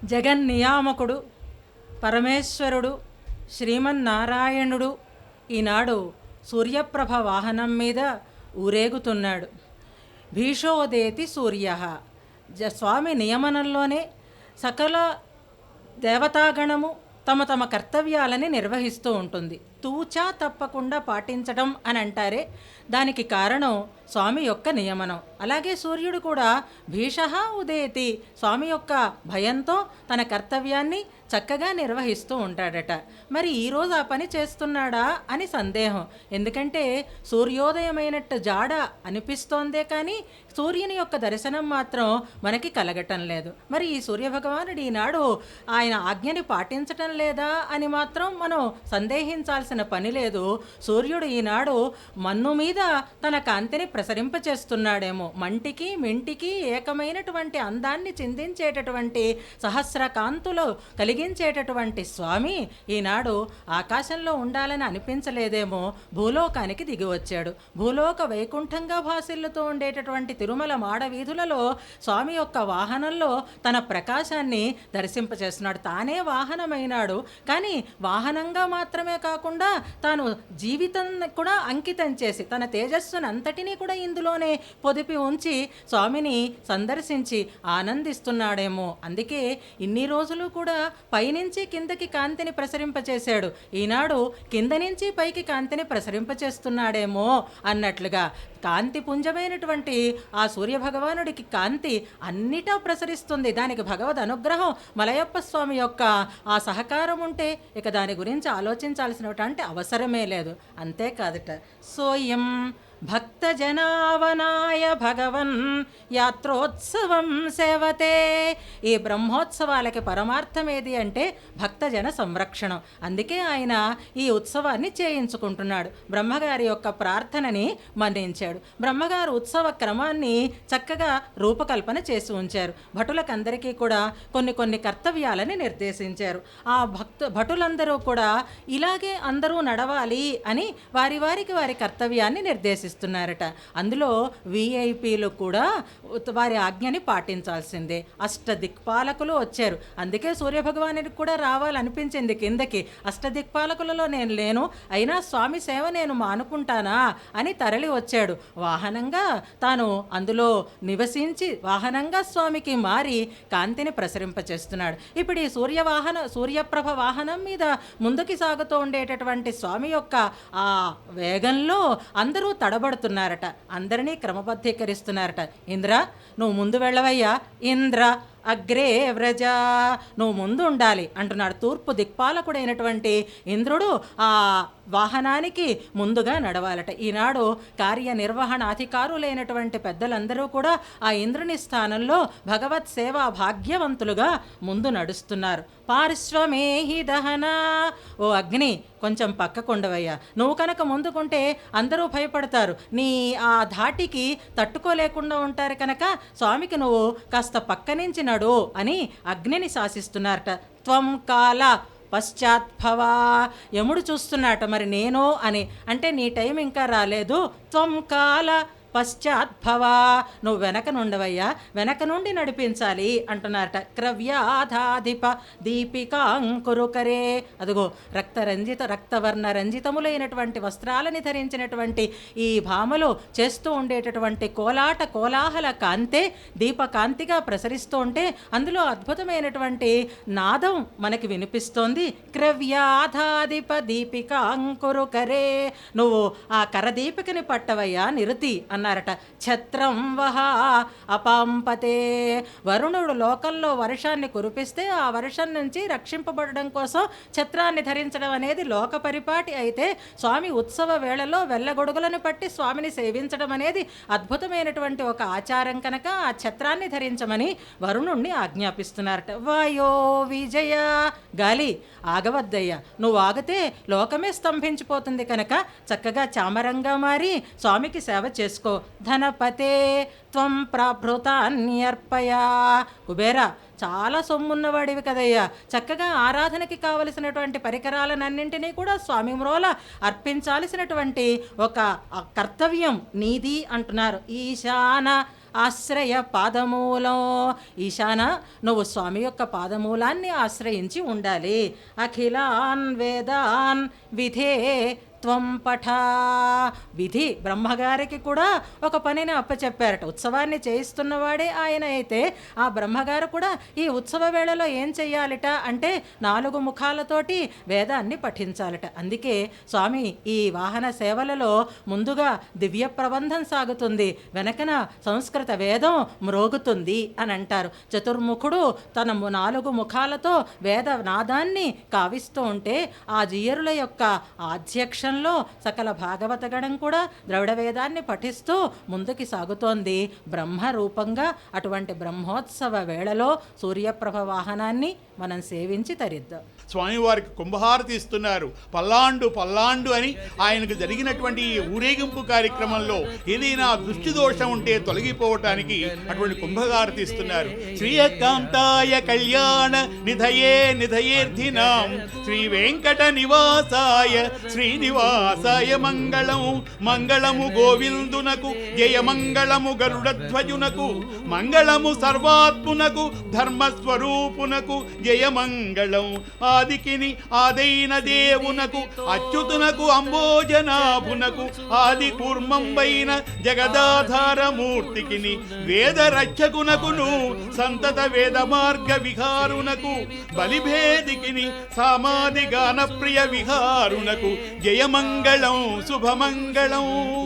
జగన్నియామకుడు పరమేశ్వరుడు శ్రీమన్నారాయణుడు ఈనాడు సూర్యప్రభ వాహనం మీద ఊరేగుతున్నాడు. భీషోదేతి సూర్య. స్వామి నియమనంలోనే సకల దేవతాగణము తమ తమ కర్తవ్యాలని నిర్వహిస్తూ ఉంటుంది. తూచా తప్పకుండా పాటించడం అని అంటారే, దానికి కారణం స్వామి యొక్క నియమనం. అలాగే సూర్యుడు కూడా భీషః ఉదేతి, స్వామి యొక్క భయంతో తన కర్తవ్యాన్ని చక్కగా నిర్వహిస్తూ ఉంటాడట. మరి ఈరోజు ఆ పని చేస్తున్నాడా అని సందేహం. ఎందుకంటే సూర్యోదయమైనట్టు జాడ అనిపిస్తోందే కానీ సూర్యుని యొక్క దర్శనం మాత్రం మనకి కలగటం లేదు. మరి ఈ సూర్యభగవానుడు ఈనాడు ఆయన ఆజ్ఞని పాటించటం లేదా అని మాత్రం మనం సందేహించాల్సిన పని లేదు. సూర్యుడు ఈనాడు మన్ను మీద తన కాంతిని ప్రసరింపచేస్తున్నాడేమో. మంటికి మింటికి ఏకమైనటువంటి అందాన్ని చిందించేటటువంటి సహస్ర కాంతులు కలిగించేటటువంటి స్వామి ఈనాడు ఆకాశంలో ఉండాలని అనిపించలేదేమో, భూలోకానికి దిగి వచ్చాడు. భూలోక వైకుంఠంగా భాసిల్లుతూ ఉండేటటువంటి తిరుమల మాడవీధులలో స్వామి యొక్క వాహనంలో తన ప్రకాశాన్ని దర్శింపచేస్తున్నాడు. తానే వాహనమైనాడు, కానీ వాహనంగా మాత్రమే కాకుండా తాను జీవితం కూడా అంకితం చేసి తన తేజస్సును అంతటినీ కూడా ఇందులోనే పొదిపి ఉంచి స్వామిని సందర్శించి ఆనందిస్తున్నాడేమో. అందుకే ఇన్ని రోజులు కూడా పైనుంచి కిందకి కాంతిని ప్రసరింపచేశాడు, ఈనాడు కింద నుంచి పైకి కాంతిని ప్రసరింపచేస్తున్నాడేమో అన్నట్లుగా కాంతి పుంజమైనటువంటి ఆ సూర్యభగవానుడికి కాంతి అన్నిటా ప్రసరిస్తుంది. దానికి భగవద్ అనుగ్రహం మలయప్ప స్వామి యొక్క ఆ సహకారం ఉంటే ఇక దాని గురించి ఆలోచించాల్సినటువంటి అవసరమే లేదు. అంతేకాదట, సోయం భక్తజనావనాయ భగవన్ యాత్రోత్సవం సేవతే. ఈ బ్రహ్మోత్సవాలకి పరమార్థం ఏది అంటే భక్తజన సంరక్షణం. అందుకే ఆయన ఈ ఉత్సవాన్ని చేయించుకుంటున్నాడు. బ్రహ్మగారి యొక్క ప్రార్థనని మన్నించాడు. బ్రహ్మగారు ఉత్సవ క్రమాన్ని చక్కగా రూపకల్పన చేసి ఉంచారు. భటులకందరికీ కూడా కొన్ని కొన్ని కర్తవ్యాలని నిర్దేశించారు. ఆ భటులందరూ కూడా ఇలాగే అందరూ నడవాలి అని వారికి వారి కర్తవ్యాన్ని నిర్దేశిస్తారు ఇస్తున్నారట. అందులో విఐపీలు కూడా వారి ఆజ్ఞని పాటించాల్సిందే. అష్టదిక్పాలకులు వచ్చారు. అందుకే సూర్యభగవానుడికి కూడా రావాలనిపించింది కిందకి. అష్టదిక్పాలకులలో నేను లేను, అయినా స్వామి సేవ నేను మానుకుంటానా అని తరలి వచ్చాడు. వాహనంగా తాను అందులో నివసించి వాహనంగా స్వామికి మారి కాంతిని ప్రసరింపచేస్తున్నాడు. ఇప్పుడు ఈ సూర్యప్రభ వాహనం మీద ముందుకి సాగుతూ ఉండేటటువంటి స్వామి యొక్క ఆ వేగంలో అందరూ తడబడుతున్నారట. అందరినీ క్రమబద్ధీకరిస్తున్నారట. ఇంద్ర నువ్వు ముందు వెళ్ళవయ్యా, ఇంద్ర అగ్రే వ్రజ, నువ్వు ముందు ఉండాలి అంటున్నాడు. తూర్పు దిక్పాలకుడైనటువంటి ఇంద్రుడు ఆ వాహనానికి ముందుగా నడవాలట. ఈనాడు కార్యనిర్వహణ అధికారులైనటువంటి పెద్దలందరూ కూడా ఆ ఇంద్రుని స్థానంలో భగవత్ సేవా భాగ్యవంతులుగా ముందు నడుస్తున్నారు. పార్శ్వమేహి దహన, ఓ అగ్ని కొంచెం పక్కకుండవయ్యా, నువ్వు కనుక ముందుకుంటే అందరూ భయపడతారు, నీ ఆ ధాటికి తట్టుకోలేకుండా ఉంటారు కనుక స్వామికి నువ్వు కాస్త పక్క నుంచి నడు అని అగ్నిని శాసిస్తున్నారట. త్వం కాల పశ్చాత్భవ, యముడు చూస్తున్నాట మరి నేను అని, అంటే నీ టైం ఇంకా రాలేదు. త్వం కాల పశ్చాత్భవ, నువ్వు వెనక నుండవయ్యా, వెనక నుండి నడిపించాలి అంటున్నారట. క్రవ్యాధాధిప దీపికాంకురుకరే, అదిగో రక్తవర్ణ రంజితములైనటువంటి వస్త్రాలని ధరించినటువంటి ఈ భామలు చేస్తూ ఉండేటటువంటి కోలాహల కాంతే దీపకాంతిగా ప్రసరిస్తూ ఉంటే అందులో అద్భుతమైనటువంటి నాదం మనకి వినిపిస్తోంది. క్రవ్యాధాధిప దీపికాంకురుకరే, నువ్వు ఆ కరదీపికని పట్టవయ్యా నిరుతి అన్నారట. ఛత్రం వహ అపాంపతే, వరుణుడు లోకంలో వర్షాన్ని కురిపిస్తే ఆ వర్షం నుంచి రక్షింపబడడం కోసం ఛత్రాన్ని ధరించడం అనేది లోక పరిపాటి అయితే, స్వామి ఉత్సవ వేళలో వెళ్ళగొడుగులను పట్టి స్వామిని సేవించడం అనేది అద్భుతమైనటువంటి ఒక ఆచారం కనుక ఆ ఛత్రాన్ని ధరించమని వరుణుణ్ణి ఆజ్ఞాపిస్తున్నారట. వాయో విజయ, గాలి ఆగవద్దయ్యా, నువ్వు ఆగితే లోకమే స్తంభించిపోతుంది కనుక చక్కగా చామరంగా మారి స్వామికి సేవ చేసుకో. ధనపతే త్వం ప్రాభృతాన్యర్పయా, కుబేరా చాలా సొమ్మున్నవాడివి కదయ్యా, చక్కగా ఆరాధనకి కావలసినటువంటి పరికరాలన్నింటినీ కూడా స్వామి మ్రోల అర్పించాల్సినటువంటి ఒక కర్తవ్యం నీది అంటున్నారు. ఈశాన ఆశ్రయ పాదమూలం. ఈశాన, నువ్వు స్వామి యొక్క పాదమూలాన్ని ఆశ్రయించి ఉండాలి. అఖిలాన్ వేదాన్ విధే త్వం పఠ. విధి, బ్రహ్మగారికి కూడా ఒక పనిని అప్పచెప్పారట. ఉత్సవాన్ని చేయిస్తున్నవాడే ఆయన అయితే ఆ బ్రహ్మగారు కూడా ఈ ఉత్సవ వేళలో ఏం చెయ్యాలిట అంటే 4 ముఖాలతోటి వేదాన్ని పఠించాలట. అందుకే స్వామి ఈ వాహన సేవలలో ముందుగా దివ్య ప్రబంధం సాగుతుంది, వెనకన సంస్కృత వేదం మ్రోగుతుంది అని అంటారు. చతుర్ముఖుడు తన 4 ముఖాలతో వేద నాదాన్ని కావిస్తూ ఉంటే ఆ జీయరుల యొక్క ఆధ్యక్ష సకల భాగవతగణం కూడా ద్రవిడ వేదాన్ని పఠిస్తూ ముందుకి సాగుతోంది బ్రహ్మ రూపంగా. అటువంటి బ్రహ్మోత్సవ వేళలో సూర్యప్రభ వాహనాన్ని మనం సేవించి తరిద్దాం. స్వామివారికి కుంభహారతి ఇస్తున్నారు. పల్లాండు పల్లాండు అని ఆయనకు జరిగినటువంటి ఈ ఊరేగింపు కార్యక్రమంలో ఏదైనా దృష్టి దోషం ఉంటే తొలగిపోవటానికి అటువంటి కుంభహారతి ఇస్తున్నారు. శ్రీయకాంతాయ కళ్యాణ నిధయే నిధయేర్థినాం శ్రీ వెంకట నివాసాయ శ్రీనివాసాయ మంగళం. మంగళము గోవిందునకు, జయమంగళము గరుడధ్వజునకు, మంగళము సర్వాత్మునకు, ధర్మస్వరూపునకు జయమంగళం. ఆదికిని ఆదైన దేవునకు, అచ్యుతునకు అంబోజనాభునకు, ఆది కూర్మంబైన జగదాధారమూర్తికిని, వేద రక్షకునకును, సంతత వేద మార్గ విహారునకు, బలిభేదికిని, సామాది గాన ప్రియ విహారునకు జయమంగళం శుభమంగళం.